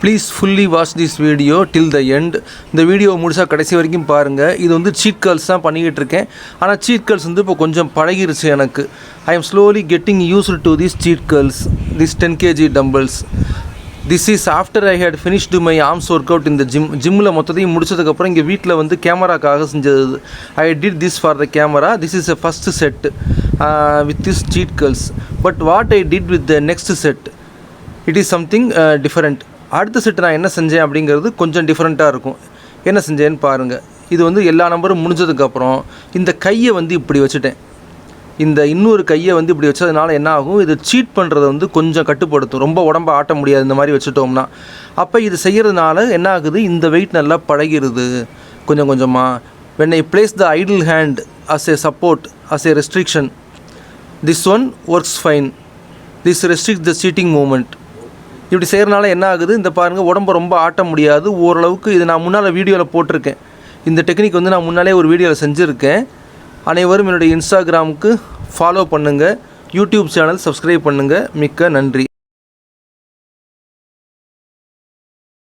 Please fully watch this video till the end. இந்த video முடிச்சா கடைசி வரைக்கும் பாருங்கள். இது வந்து சீட் கேர்ள்ஸ் தான் பண்ணிக்கிட்டு இருக்கேன். ஆனால் சீட் கேர்ள்ஸ் வந்து இப்போ கொஞ்சம் பழகிருச்சு எனக்கு. I am slowly getting used to this seat girls, this 10 kg dumbbells. This is after I had finished my arms workout இந்த ஜிம்மில் மொத்தத்தையும் முடிச்சதுக்கப்புறம் இங்கே வீட்டில் வந்து கேமராக்காக செஞ்சது. I did this for the camera. This is a first set with this seat girls. But what I did with the next set, it is something different. அடுத்த செட்டு நான் என்ன செஞ்சேன் அப்படிங்கிறது கொஞ்சம் டிஃப்ரெண்ட்டாக இருக்கும். என்ன செஞ்சேன்னு பாருங்கள். இது வந்து எல்லா நம்பரும் முடிஞ்சதுக்கப்புறம் இந்த கையை வந்து இப்படி வச்சுட்டேன். இந்த இன்னொரு கையை வந்து இப்படி வச்சதுனால என்ன ஆகும், இது சீட் பண்ணுறதை வந்து கொஞ்சம் கட்டுப்படுத்தும். ரொம்ப உடம்பை ஆட்ட முடியாது இந்த மாதிரி வச்சுட்டோம்னா. அப்போ இது செய்கிறதுனால என்ன ஆகுது, இந்த வெயிட் நல்லா பழகிடுது கொஞ்சம் கொஞ்சமாக. when I place the idle hand as a support, as a restriction, this one works fine. This restricts the seating movement. இப்படி செய்கிறனால என்ன ஆகுது, இந்த பாருங்கள் உடம்பை ரொம்ப ஆட்ட முடியாது ஓரளவுக்கு. இது நான் முன்னால் வீடியோவில் போட்டிருக்கேன். இந்த டெக்னிக் வந்து நான் முன்னாலே ஒரு வீடியோவில் செஞ்சுருக்கேன். அனைவரும் என்னுடைய இன்ஸ்டாகிராமுக்கு ஃபாலோ பண்ணுங்கள், யூடியூப் சேனல் சப்ஸ்கிரைப் பண்ணுங்கள். மிக்க நன்றி.